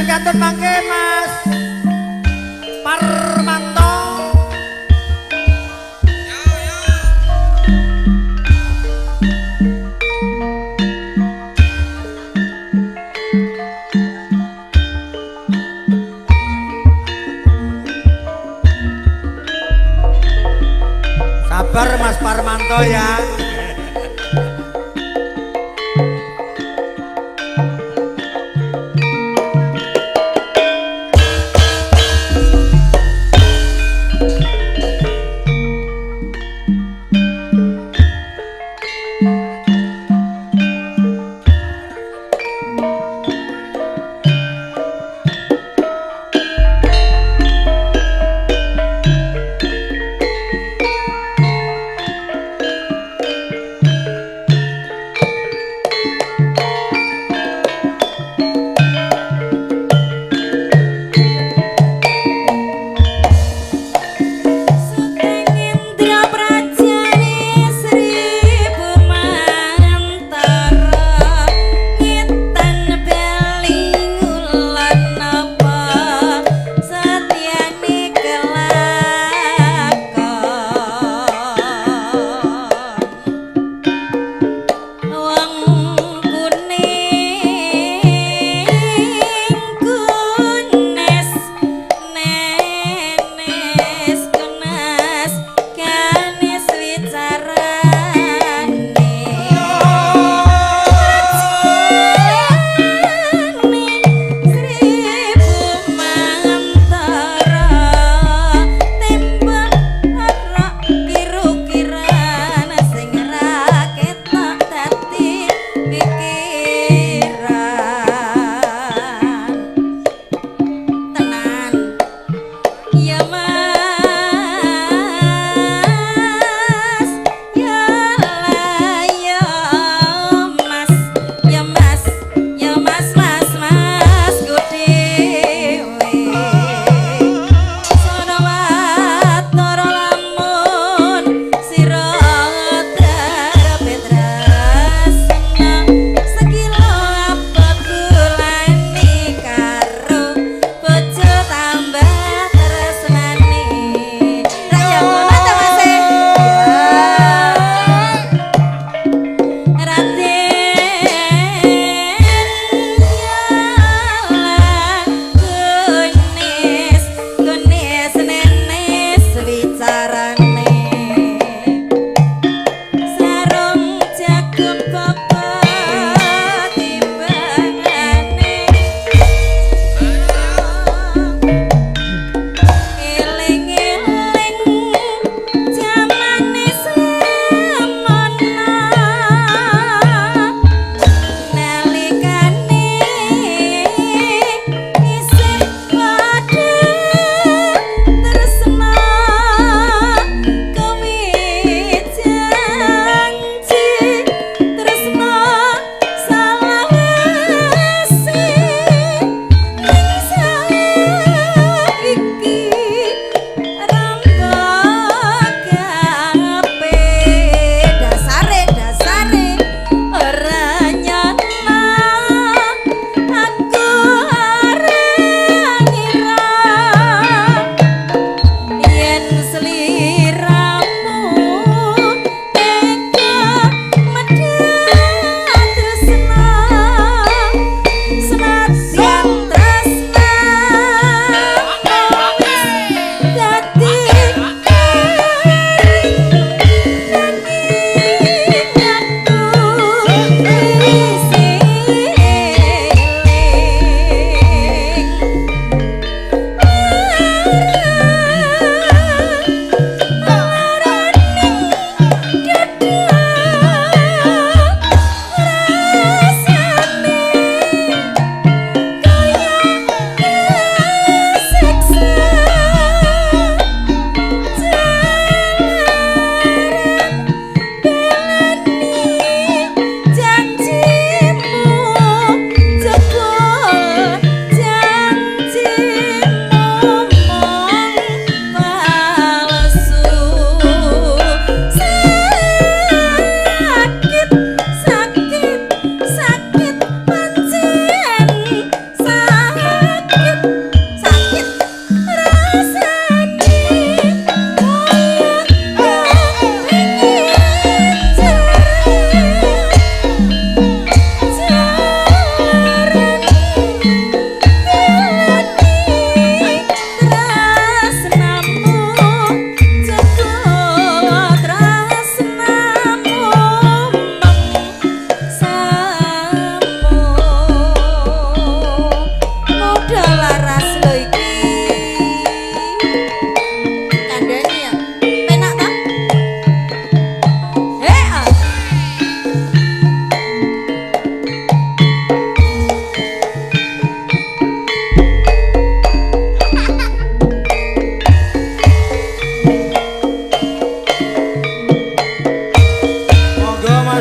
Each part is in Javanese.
Datang mangke Mas Parmanto. Sabar Mas Parmanto ya.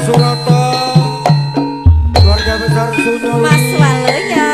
Suroto, keluarga besar Sunyo, Mas Waloyo.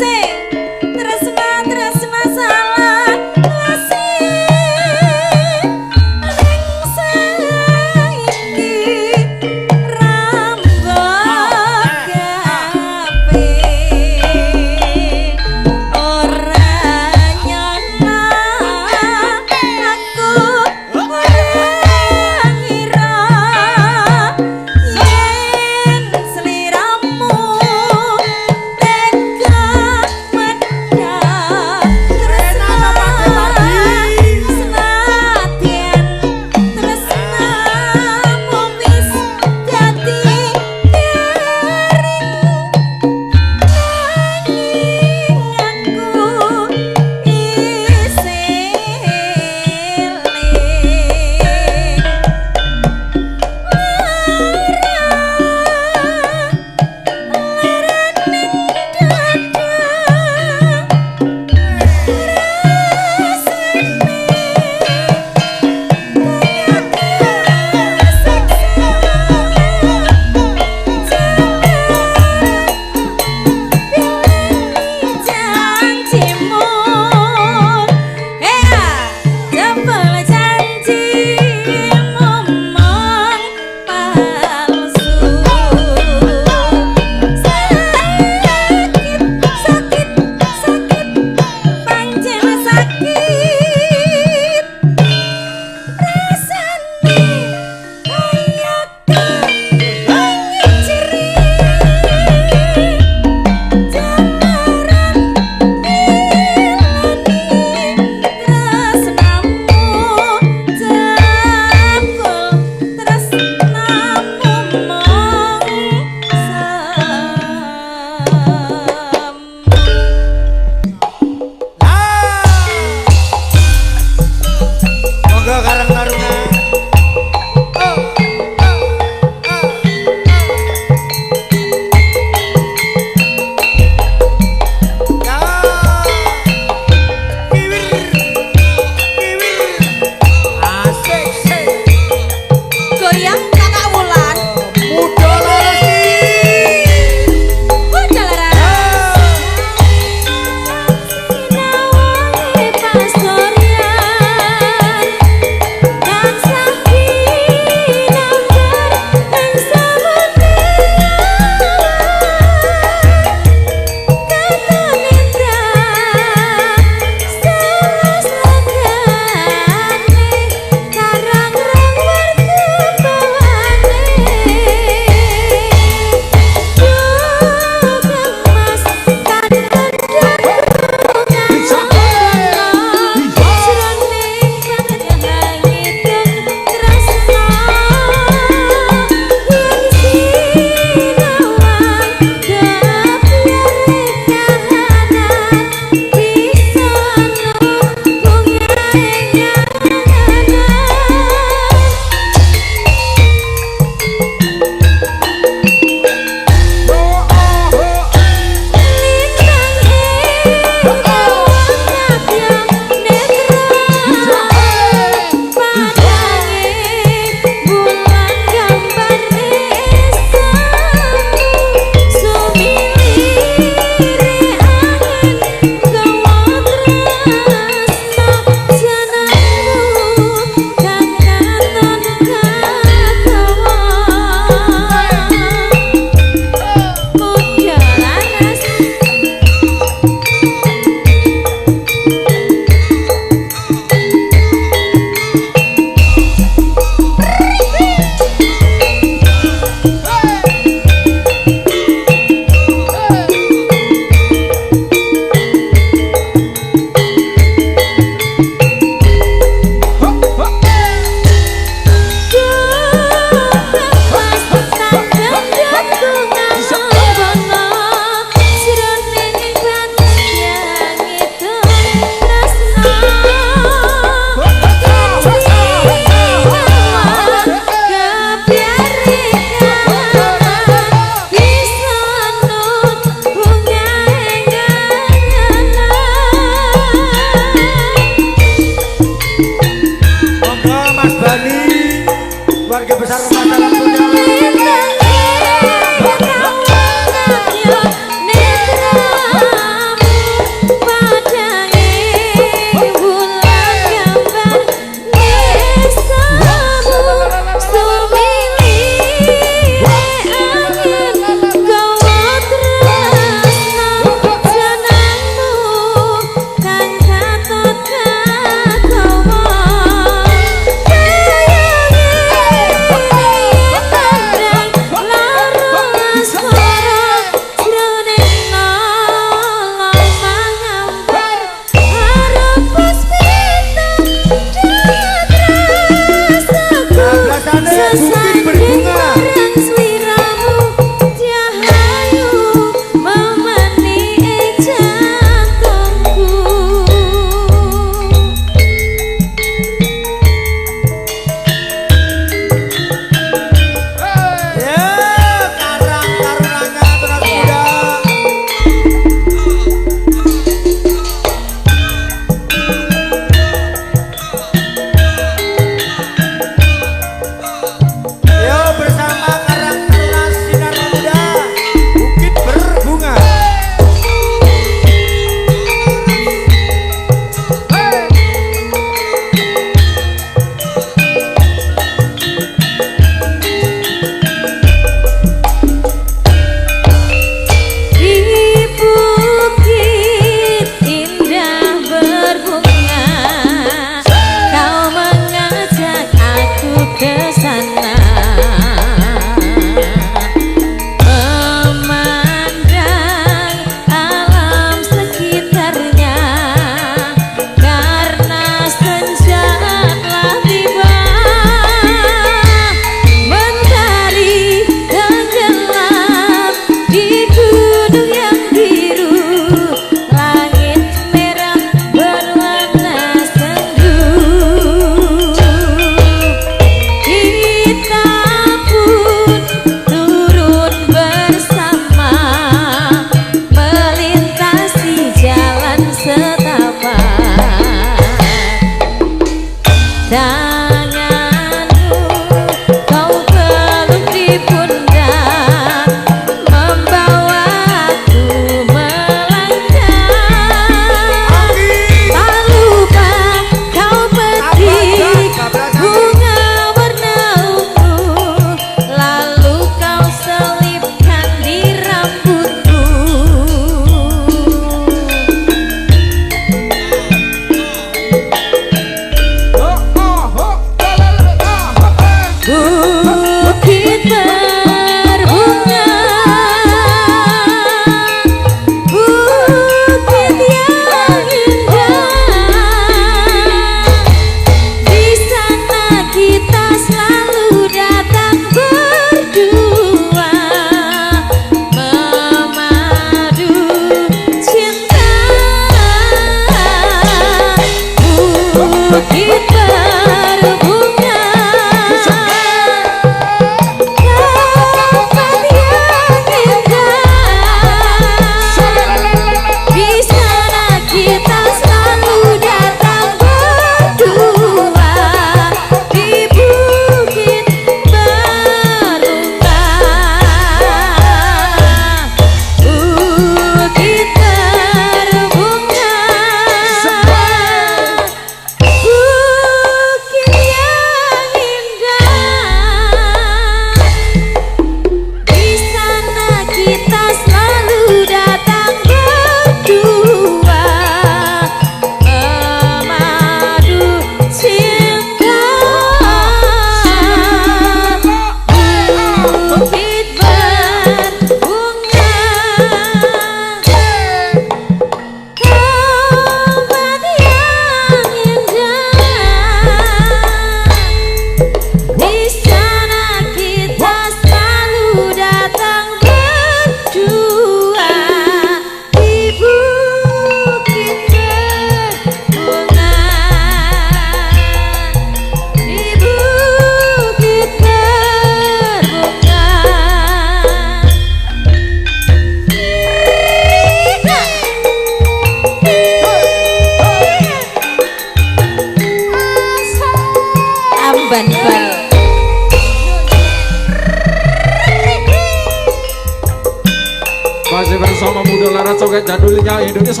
masih bersama Muda Lara Coket Jadulnya Indonesia.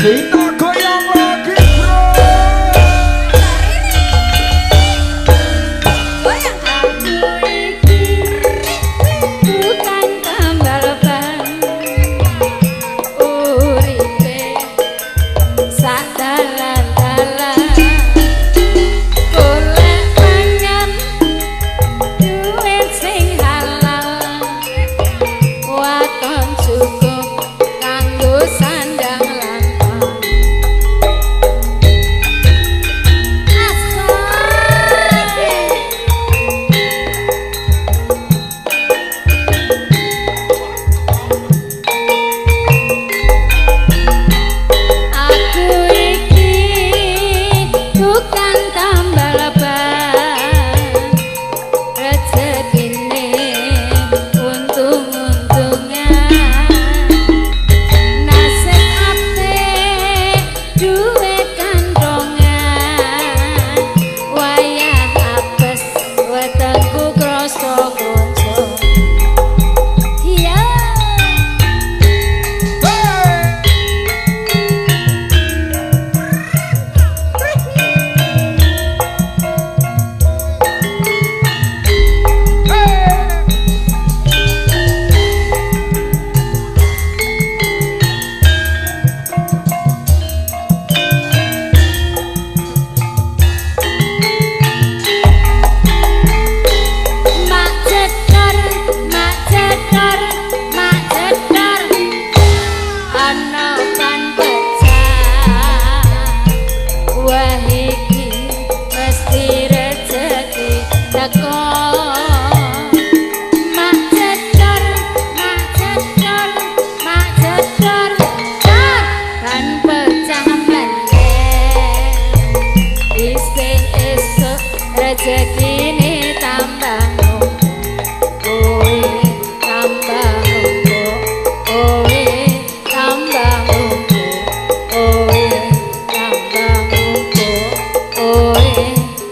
Kita goyang lagi bro. Goyang aku iki bukan tambal ban uripe sak dalan-dalan golek mangan duit sing halal waton cukup kanggo sandang lanang aku iki bukan tambal ban rezekine untung-untungan nasib apik duwe kantongan wayah apes wetengku krasa konco iya mak cedor mak cedor mak cedor ana kan pecah wah iki mesti rezeki teko mak cedor mak cedor mak cedor kan pecah meneh isih esuk rezekine tambah kowe tambah kowe tambah kowe tambah kowe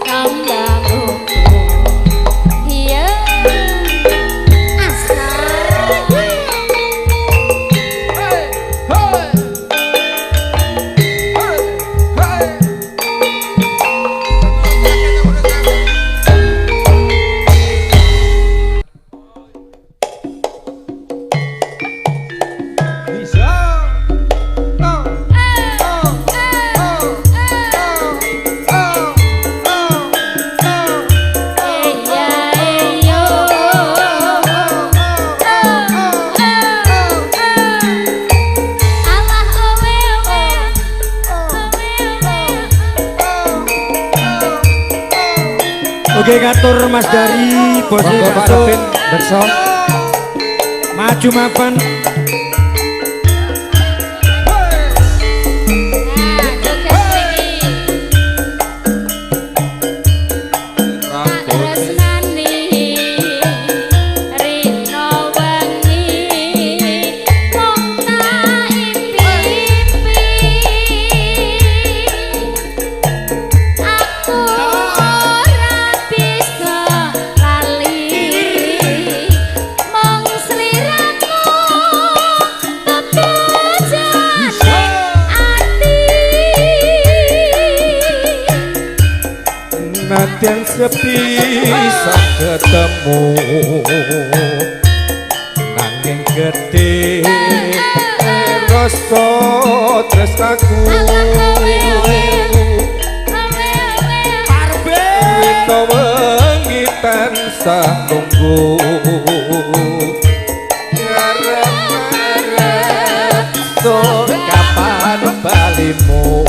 tambah iya asal Bisa. Oke ngatur Mas dari bos Monggo Pak Robin Bekso. maju mapan Nadyan sepi sang ketemu nanging gede rasa tresnaku Wito wengi tansah tunggu ngarep-ngarep so kapan balimu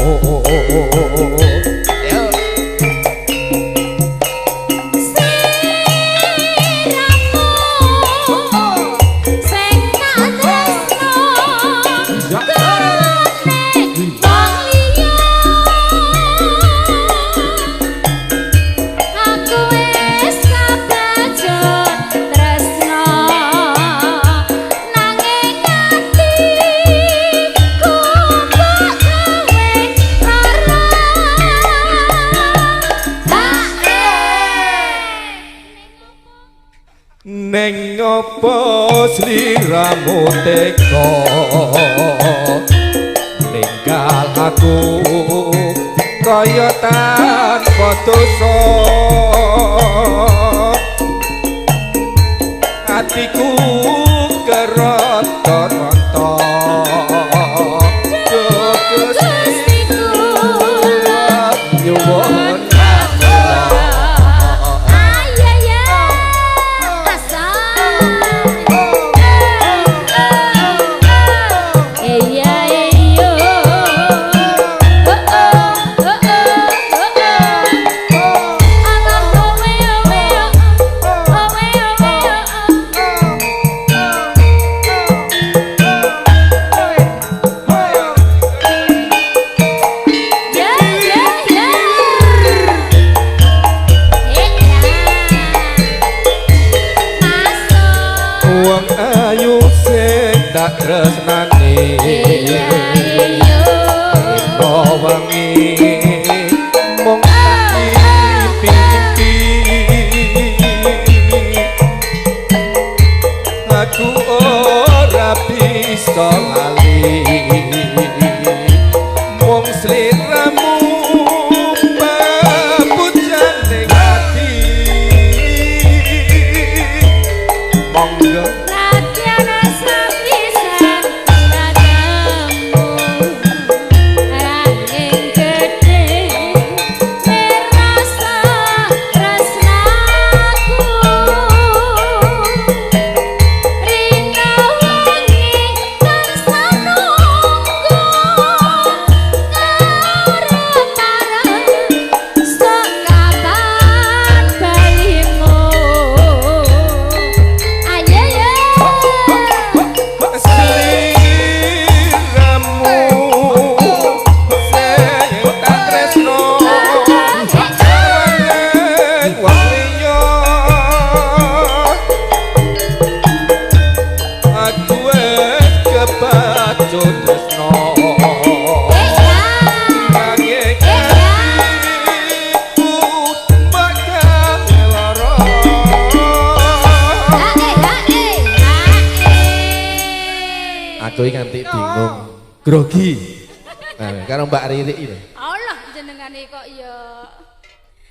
Aku wis kabajon tresno sliramu teka ninggal aku kaya tanpa dosa atiku keroto-roto Gusti kula nyuwun ayaya asal iya iyo alah owe ya ya ya masuk wong ayu sing tak tresnani iya iyo wengi mung mimpi aku ora bisa lali wong sliramu mabujan ning ati monggo Latiana sapisan padamu ranging gede merasa tresnaku rina wengi tansah nunggu ngarep-arep sok kapan balimu ayaya sliramu sing tak tresno wong liya aku wis kebacut tresno nanging atiku bakal lara aku iki nganti bingung grogi karo Mbak Riri iki Allah jenengane kok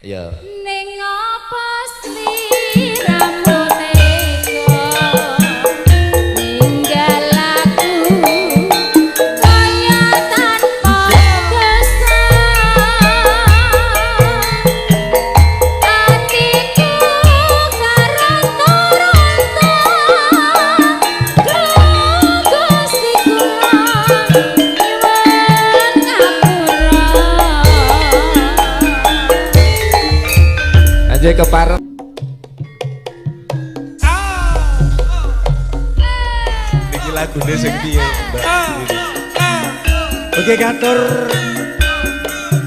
ya ning apa sliramu tega ninggal aku kaya tanpa kesan atiku karonto-ronto Gusti kula nyuwun ngapura aja kepareng Iki lagune sing piye, Mbak? Oke katur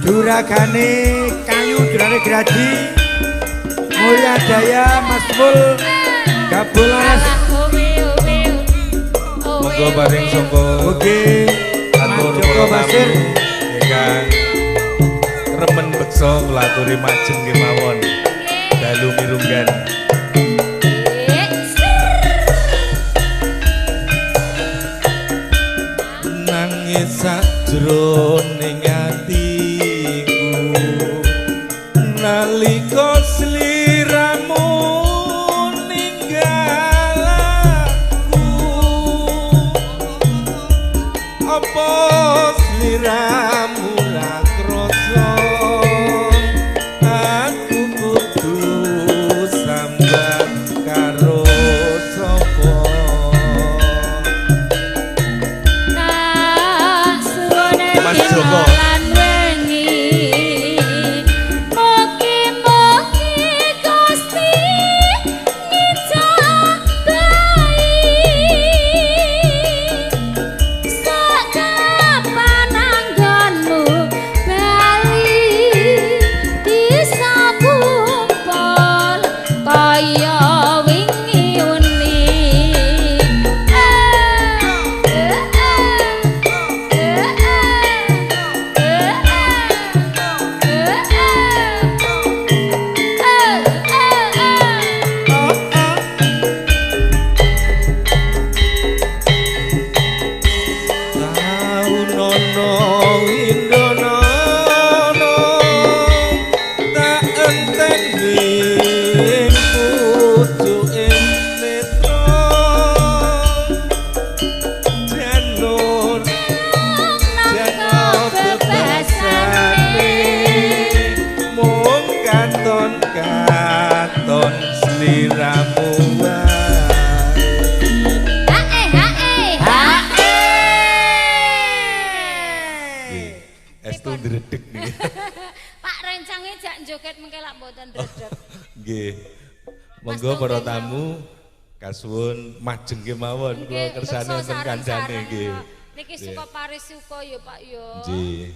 juragane kayu jurane Graji Mulya Jaya Mas Mul Gabularas Monggo paring sangka Oke Mas atur Joko para Basir tamu ingkang remen beksa nglakoni majeng kemawon dalu mirunggan nangis sajroning atiku nalika sliramu ninggal aku apa sliramu ra krasa aku kudu sambat karo sapa Tak suwone Mas Joko Nggih. Monggo para tamu kasuwun majeng kemawon kula kersane ten kancane nggih. Niki suka Paris suka ya Pak ya. Nggih.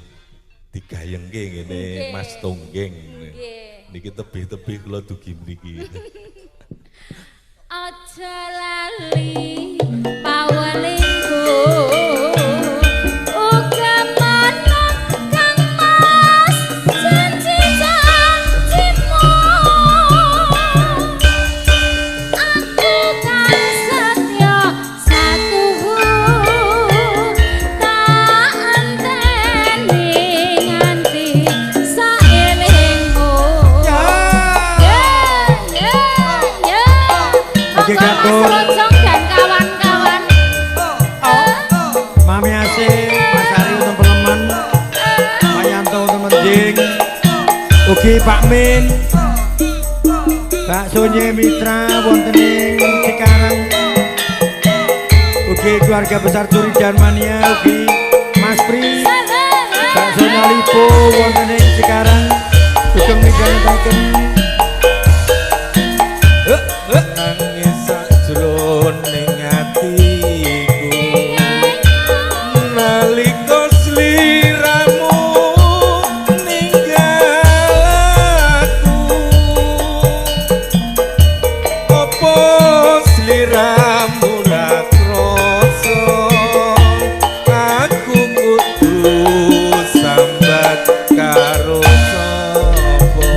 Digayengke ngene Mas Tonggeng. Nggih. Niki tebih-tebih kula dugi mriki. Aja lali pawelingku uga manut Kang Mas janji-janjimu aku kan setya satuhu tak anteni nganti saelingmu Oke Katur, Rojong dan kawan-kawan. Mami Asih, Mas Ari untuk Peleman, Pak Yanto untuk Mending, ugi Pak Min, Mbak Sonye Mitra wonten ing Cikarang, ugi keluarga besar Curi dan Mania, ugi Mas Pri, Mbak Sonya Lipo wonten ing Cikarang, sugeng midhangetaken. Nangis sajroning atiku nalika sliramu ninggal aku apa sliramu ra krasa aku kudu sambat karo sapa.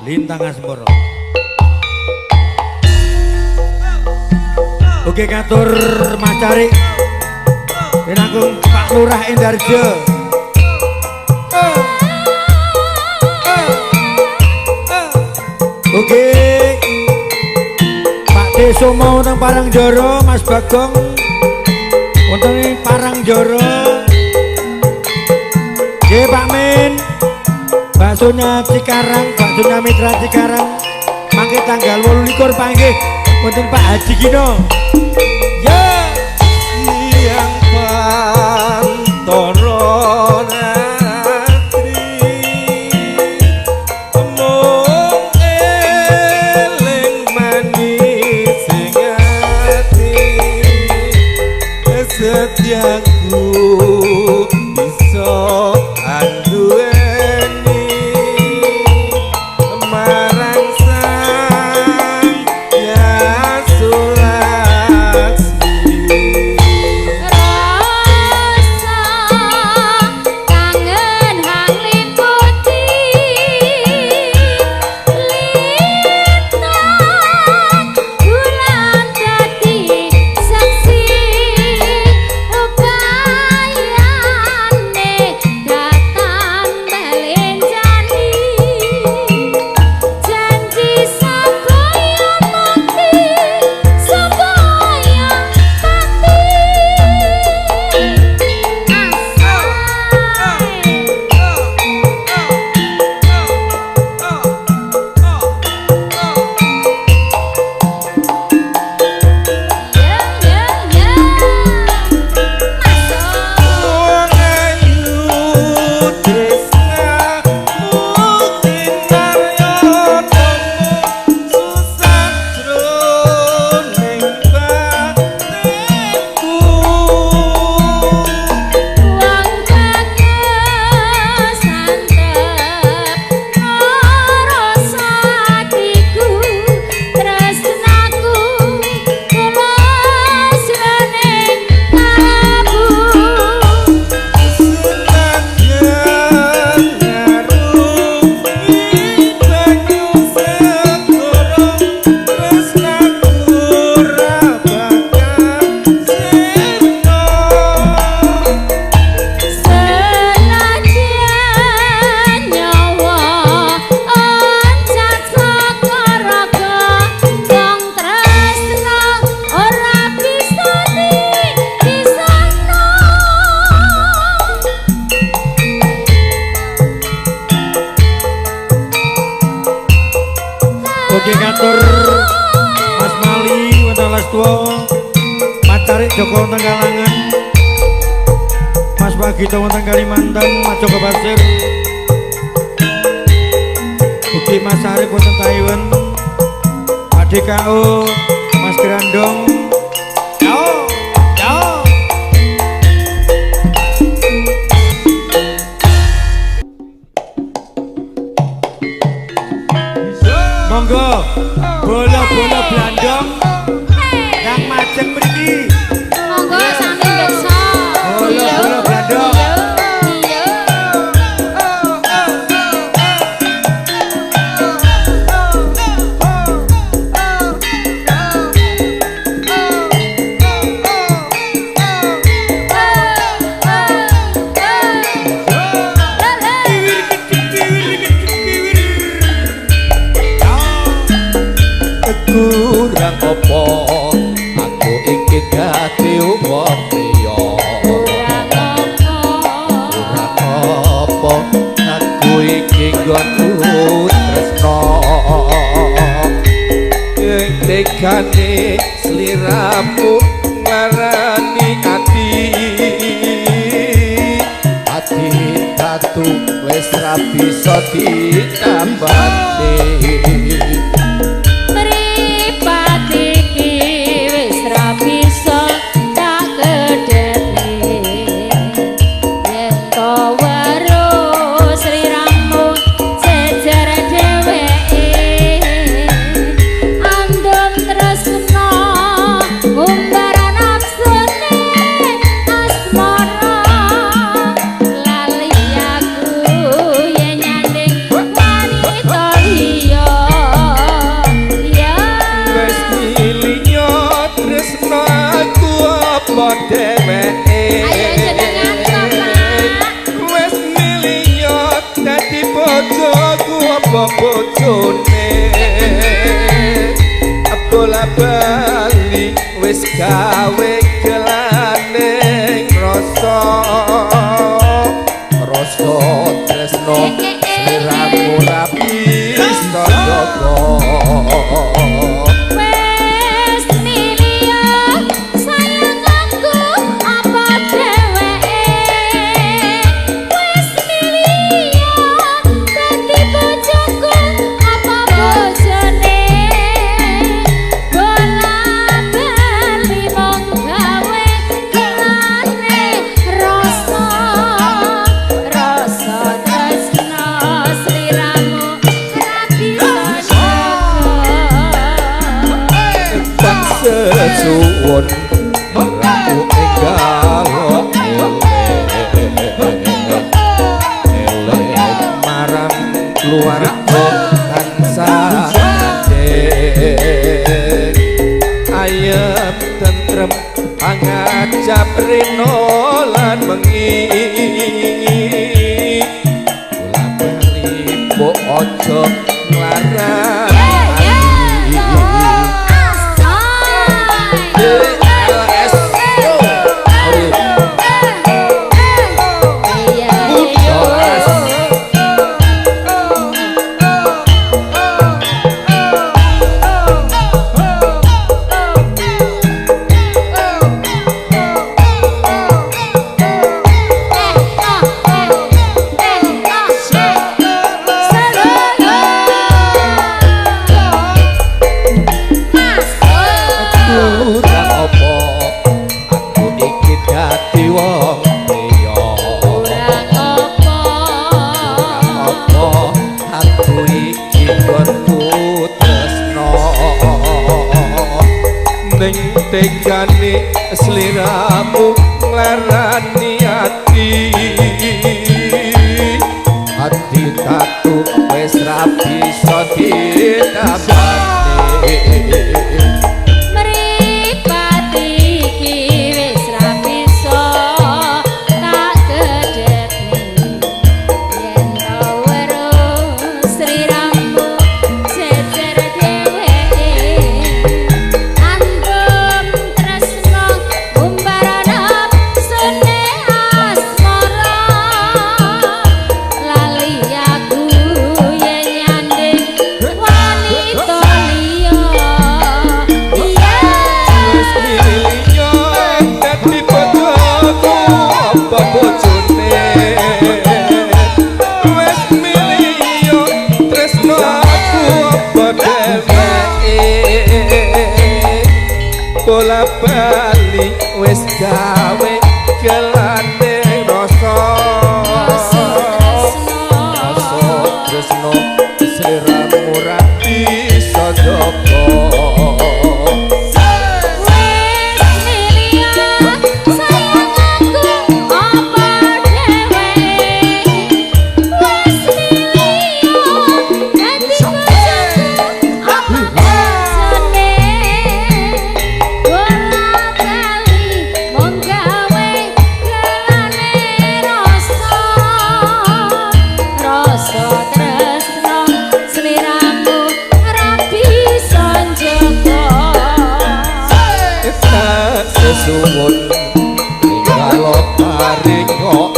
Lintang Asmoro. Oke Katur Mas Cari, Pinanggung Pak Lurah Endarjo. Oke Pak Desomo wonten Parangjara, Mas Bagong wonten ing Parangjara. Nggih Pak Min, Baksonya Cikarang, Baksonya Mitra Cikarang, mangke tanggal 28 panggih wonten Pak Haji Gino. Ya, Yang pantoro ratri mung eling manis sing ati setiaku bisa anduweni marang sang Yasulaksmi. Rasa kangen hang liputi lintang bulan dadi saksi uga Ugi ngatur Mas Mali wonten Lastuwa, Macarik Joko wonten Kalangan, Mas Bagito wonten Kalimantan, Mas Joko Basir, ugi Mas Arif wonten Taiwan, Pak DKO, Mas Grandong. Jauh, jauh. Monggo, bola-bola Blandong yang majeng mriki. Monggo sami beksa. Bola-bola Blandong. Iya. Kurang opo aku iki dadi wong liya. Kurang opo aku iki nggonku tresno. Tekane sliramu ngarani ati. Ati tatu wis ra bisa ditambani. Bojone bola bali wis gawe gelane rasa tresno sliramu rapi sadoko. Suwun ramu enggal elek marang keluarga tansah adek ayem tentrem angajap rino lan bengi kula bali mbok aja nglarang. Tekane sliramu nglarani ati ati tatu wis ra bisa ditambani. Mripate iki wis ra bisa tak gedhetne yen to weruh sliramu sejer dheweke. Lali aku yen nyanding wanita bola bali wis gawe gelane rasa tresno sliramu ra bisa joko suwun kalau paring kok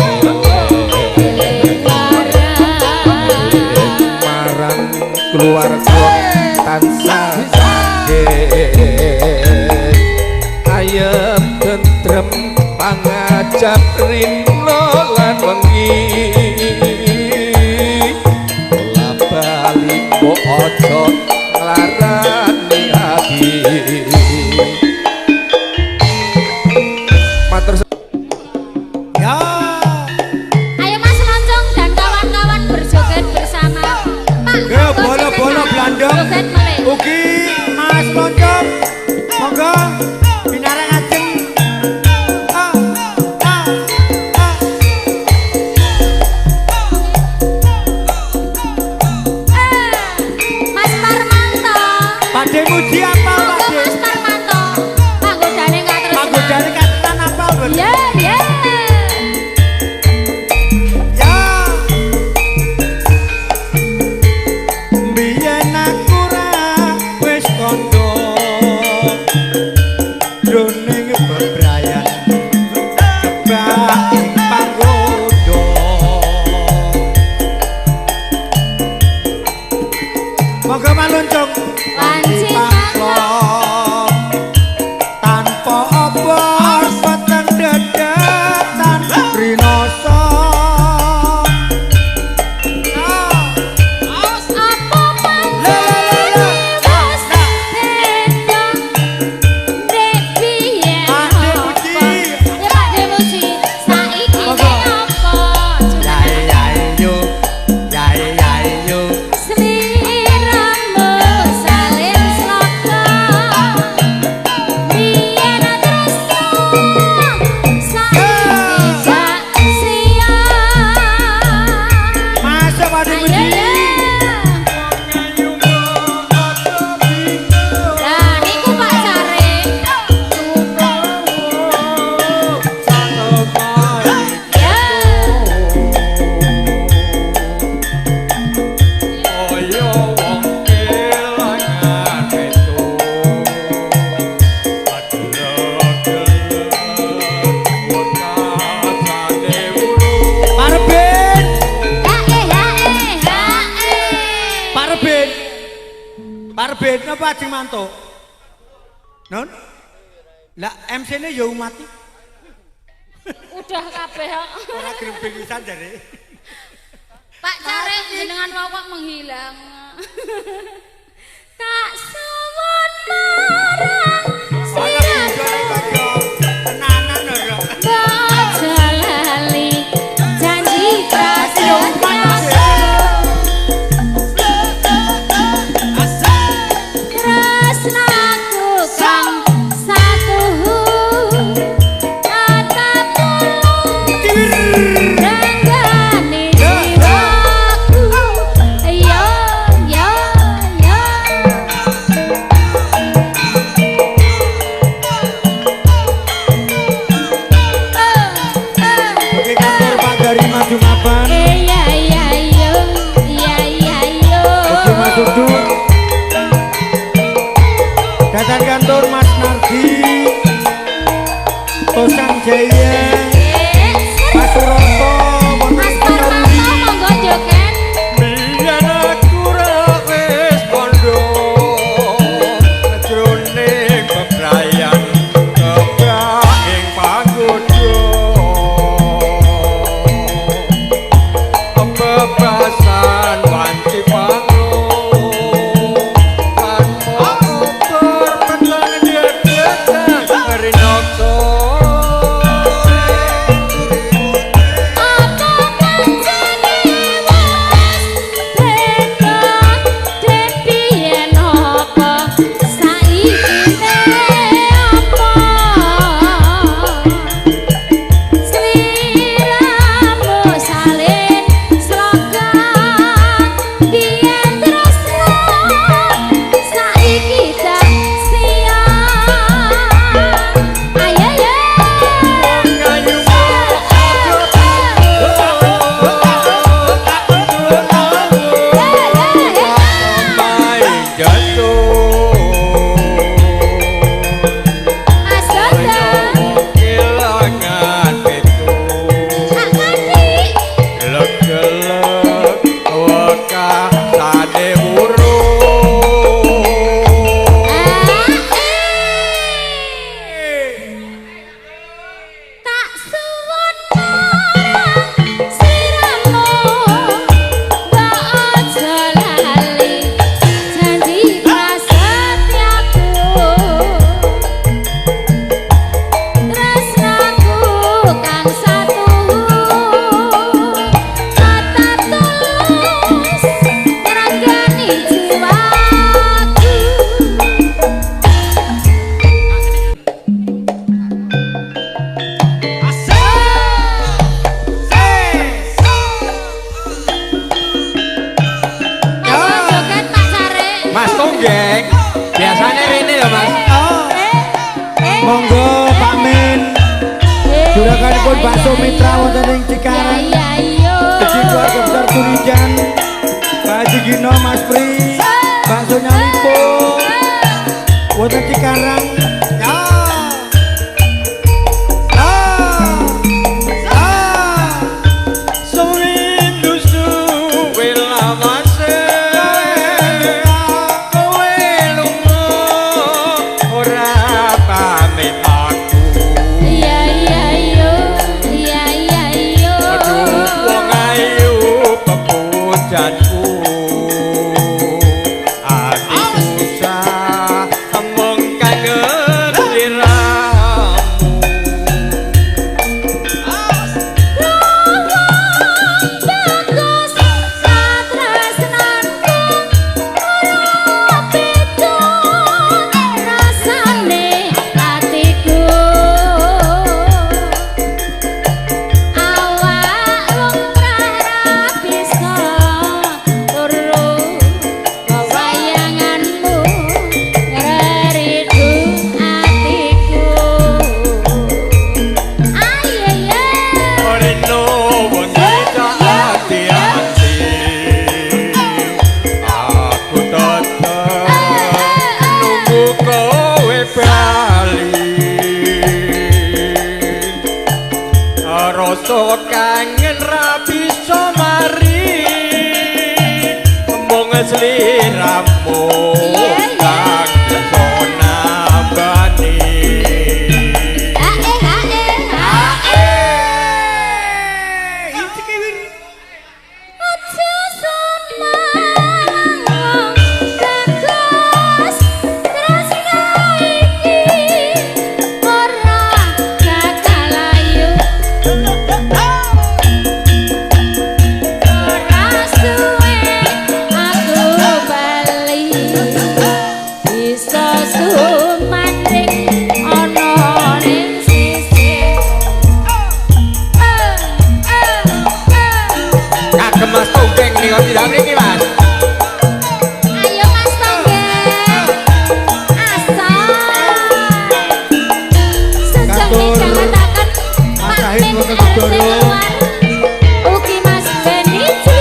marang keluarga tansah ayem tentrem pangajap rino lan wengi bola bali kok aja nglarani ati Ya. Ayo Mas Loncong dan kawan-kawan berjoget bersama. Pak, bola Belanda. joget meleh. Ugi Mas Loncong. Monggo binarang ajeng. Mas Parmanto. Pakde muji apa Monggo Pakde? Mas Parmanto. Panggodane gak terus. Panggodane katenan apa Bun? Ya, ya. Ya. Biyen aku ra wis kandha jroning bebrayan kebak ing panggoda. Monggo maluncung Wanci paklong tanpa obor peteng dedatan rinoso. apa manjane wis beda. Dek biyen Pakde apa? Muji. Ya Pakde Muji. Saiki Monggo. apa? Yai yai yo, yai yai yo. Sliramu salin sloka. Biyen tresno saiki jak sia. Masuk Pakde Ayo Muji. ya. Lah niku Pak Sare. Ya. Parbin, Ha. Parbin. Parbin napa ajeng mantuk? Non? Lah MC-ne ya umati. Udah kabeh kok. Ora gremping pisan jare. Pak Cari jenengan wawak menghilang. Tak suwun marang siramu Tenanan ora. baca lali janji prasetyaku. Tresnaku kang satuhu atapulung ranggane jiwaku. Yo yo yo. Oke kantor Pak dari maju mapan. Iya iya yo iya iya yo. Oke masuk dulu. Datang kantor Mas Nardi. Tosang Jaya. Mas Suroto. Mas Parmanto monggo joget. biyen aku ra wis kandha jroning bebrayan kebak ing panggoda bebasan wanci panglo lan obor peteng dedatan pun bakso mitra wonten ing Cikarang. Iki keluarga besar Turijan. Pak Haji Gino, Mas Pri, bakso Nyalipo. Wonten Cikarang. Kangen rapi somari mung sliramu kang pesona bani Mas Tonggeng nih kok tidak ini Mas. Ayo Mas Tonggeng. Asal. Sejak dikatakan Pak Min RT luar. Ugi Mas Benici.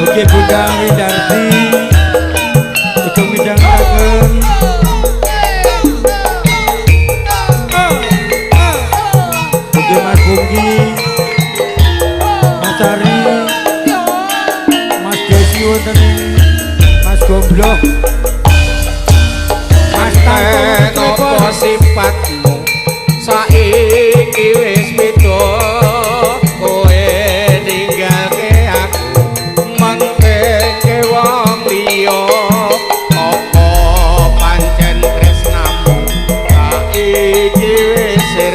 Oke Bunda Widarti itu midhangaken Oke Mas Bungki Mas Ari Mas Desi wonten Mas Gombloh Mas Tanto apa sifatmu saiki wis beda kowe ninggalke aku mangke wong liya apa pancen tresnamu saiki wis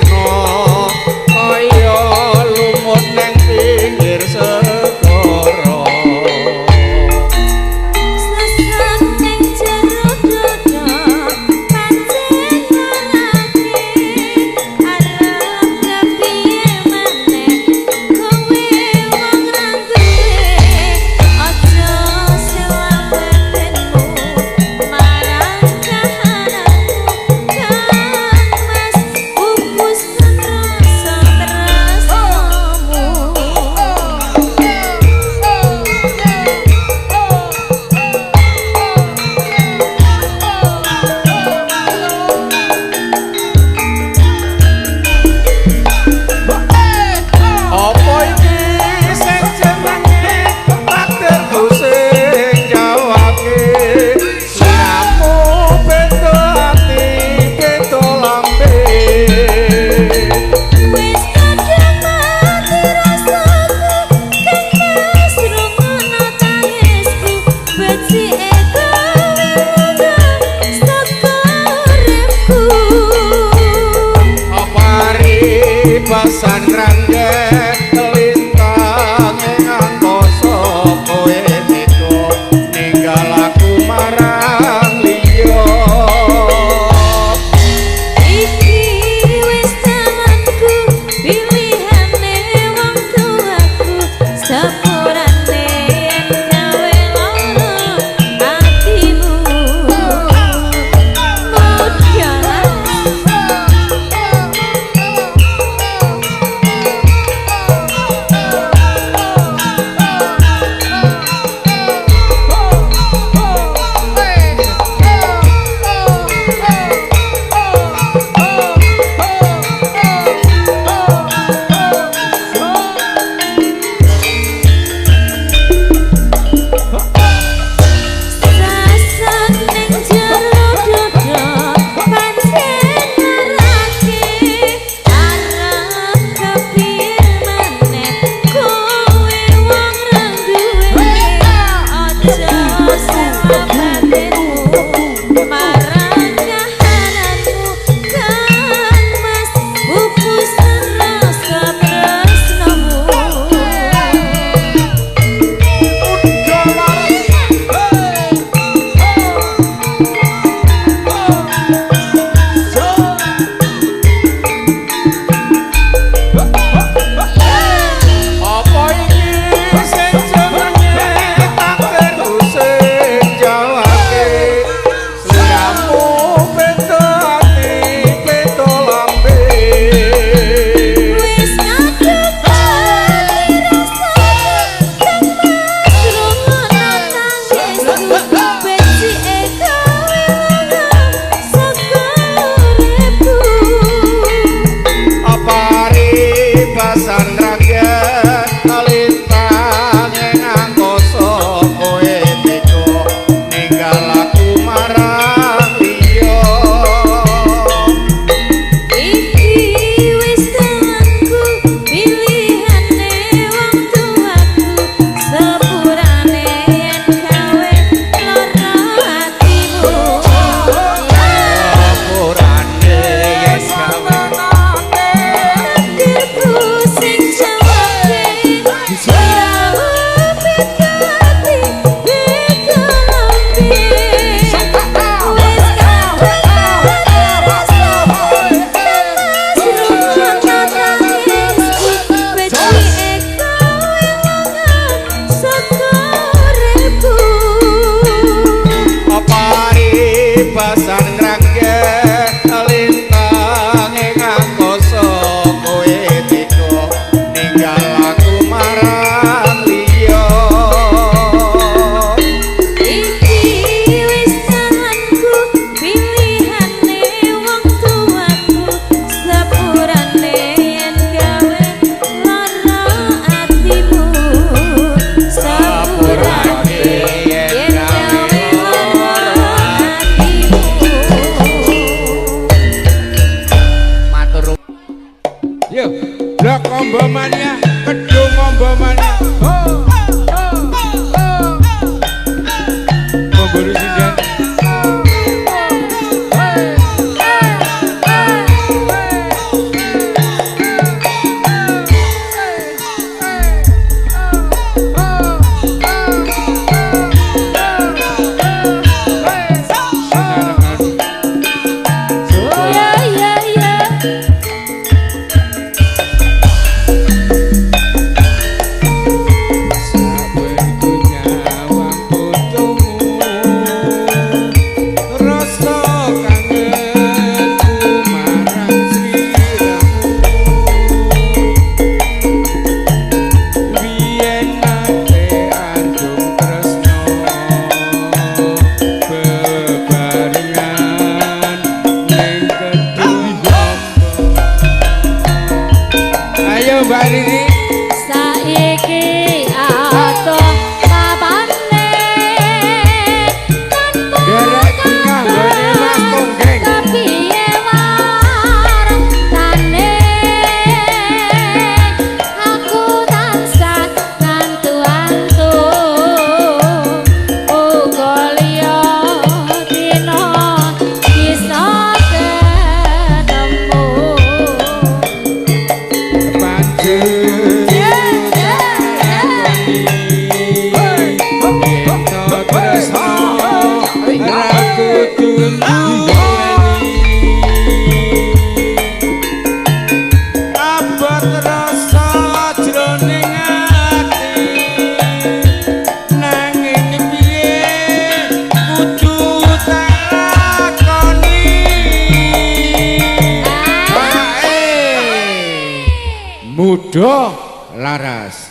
muda laras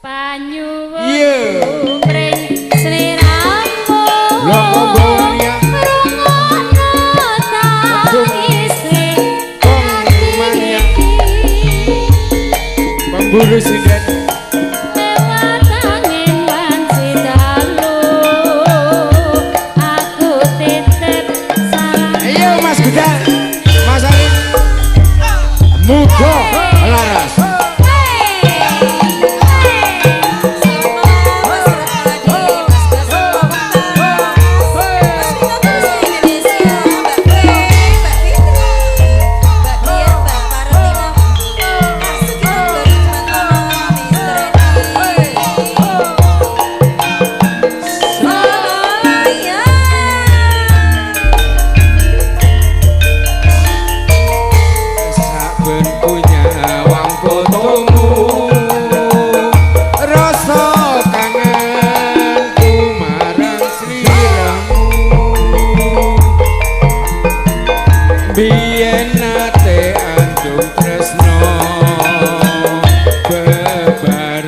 Panyuwun Iya. pring sliramu Lho monggo ya rungono tangise Mania. Pemburu sidat lewat angin wanci dalu aku titip salam ayo Mas Gudal Mas Arif muda laras saben punya wang fotomu rasa kangenku marang sliramu biyen nate andung tresno bebarengan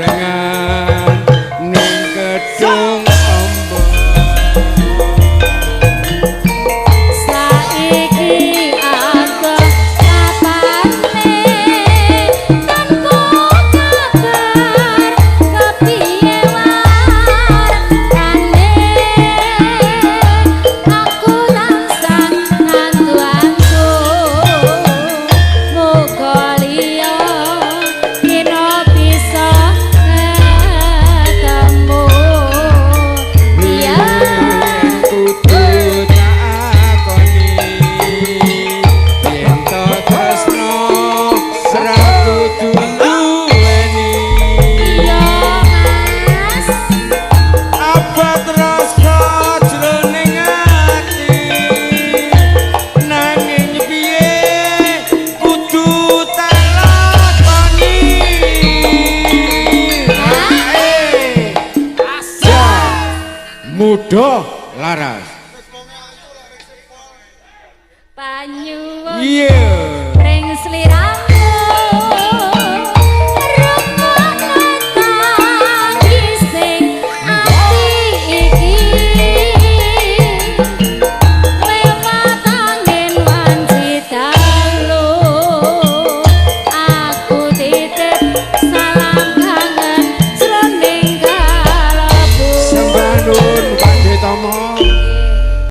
ning gedung ombak saiki aku kapane tanpa kabar kepiye warane aku tansah ngantu-antu muga liya dina bisa ketemu biar kudu takoni yen to tresno ora kudu duweni iya mas abot rasa jroning ati nanging piye kudu takoni muda laras Panyuwun iya pring sliramu